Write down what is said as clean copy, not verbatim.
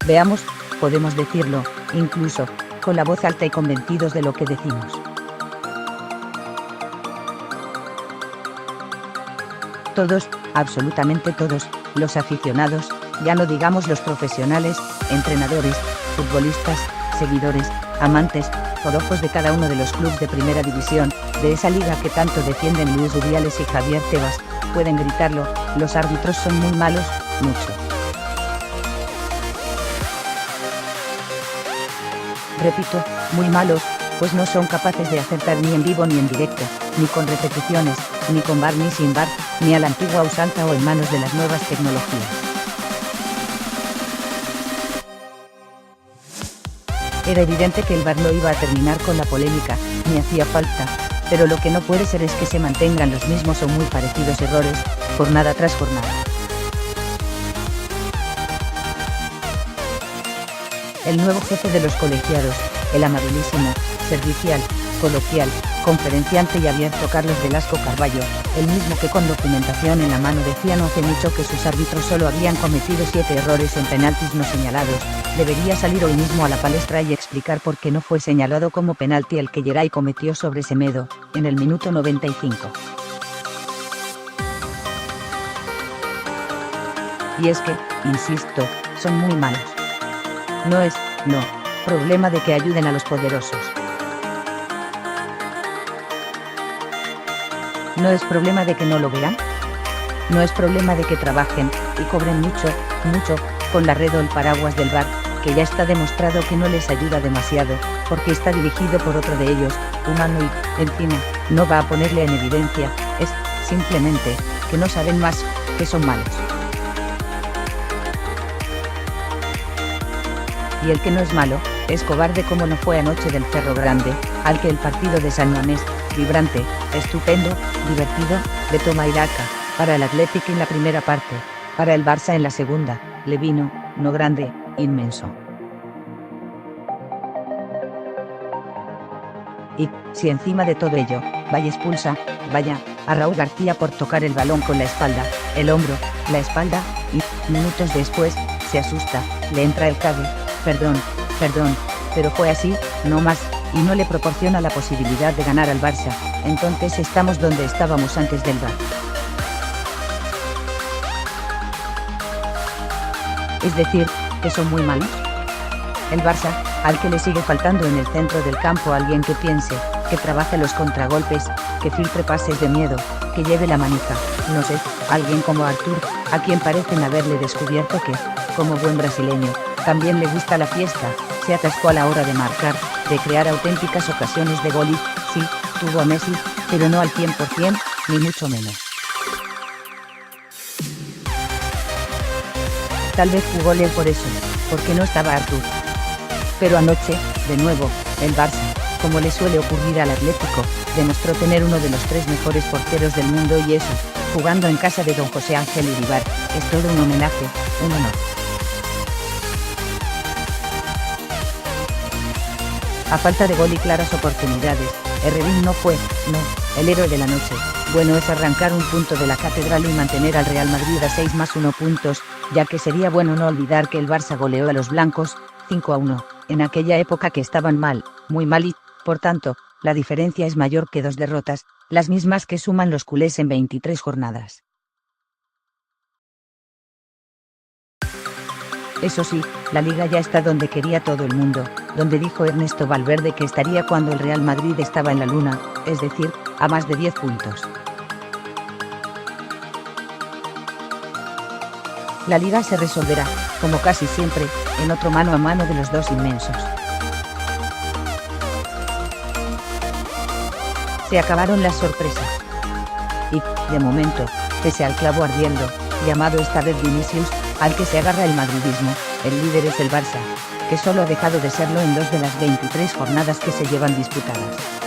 Veamos, podemos decirlo, incluso, con la voz alta y convencidos de lo que decimos. Todos, absolutamente todos, los aficionados, ya no digamos los profesionales, entrenadores, futbolistas, seguidores, amantes, forofos de cada uno de los clubes de primera división, de esa liga que tanto defienden Luis Rubiales y Javier Tebas, pueden gritarlo: los árbitros son muy malos, mucho. Repito, muy malos, pues no son capaces de acertar ni en vivo ni en directo, ni con repeticiones, ni con VAR ni sin VAR, ni a la antigua usanza o en manos de las nuevas tecnologías. Era evidente que el VAR no iba a terminar con la polémica, ni hacía falta, pero lo que no puede ser es que se mantengan los mismos o muy parecidos errores, jornada tras jornada. El nuevo jefe de los colegiados, el amabilísimo, servicial, coloquial, conferenciante y abierto Carlos Velasco Carballo, el mismo que con documentación en la mano decía no hace mucho que sus árbitros solo habían cometido 7 errores en penaltis no señalados, debería salir hoy mismo a la palestra y explicar por qué no fue señalado como penalti el que Geray cometió sobre Semedo, en el minuto 95. Y es que, insisto, son muy malos. No es, no, problema de que ayuden a los poderosos. No es problema de que no lo vean. No es problema de que trabajen, y cobren mucho, con la red o el paraguas del VAR, que ya está demostrado que no les ayuda demasiado, porque está dirigido por otro de ellos, humano y, encima, no va a ponerle en evidencia, es, simplemente, que no saben más, que son malos. Y el que no es malo, es cobarde como no fue anoche del Cerro Grande, al que el partido de San Mamés, vibrante, estupendo, divertido, de toma y daca, para el Athletic en la primera parte, para el Barça en la segunda, le vino, no grande, inmenso. Y, si encima de todo ello, vaya expulsa, vaya, a Raúl García por tocar el balón con la espalda, el hombro, la espalda, y, minutos después, se asusta, le entra el cague, perdón, pero fue así, no más, y no le proporciona la posibilidad de ganar al Barça, entonces estamos donde estábamos antes del VAR. Es decir, que son muy malos. El Barça, al que le sigue faltando en el centro del campo alguien que piense, que trabaje los contragolpes, que filtre pases de miedo, que lleve la manija, no sé, alguien como Artur, a quien parecen haberle descubierto que, como buen brasileño, también le gusta la fiesta, se atascó a la hora de marcar, de crear auténticas ocasiones de gol y, sí, tuvo a Messi, pero no al 100%, ni mucho menos. Tal vez jugó Leo por eso, porque no estaba Artur. Pero anoche, de nuevo, el Barça, como le suele ocurrir al Atlético, demostró tener uno de los 3 mejores porteros del mundo y eso, jugando en casa de don José Ángel Iribar, es todo un homenaje, un honor. A falta de gol y claras oportunidades, Herrerín no fue, no, el héroe de la noche. Bueno es arrancar un punto de la catedral y mantener al Real Madrid a 6+1 puntos, ya que sería bueno no olvidar que el Barça goleó a los blancos, 5-1, en aquella época que estaban mal, muy mal y, por tanto, la diferencia es mayor que 2 derrotas, las mismas que suman los culés en 23 jornadas. Eso sí, la Liga ya está donde quería todo el mundo, donde dijo Ernesto Valverde que estaría cuando el Real Madrid estaba en la luna, es decir, a más de 10 puntos. La Liga se resolverá, como casi siempre, en otro mano a mano de los dos inmensos. Se acabaron las sorpresas. Y, de momento, pese al clavo ardiendo, llamado esta vez Vinicius, al que se agarra el madridismo, el líder es el Barça, que solo ha dejado de serlo en 2 de las 23 jornadas que se llevan disputadas.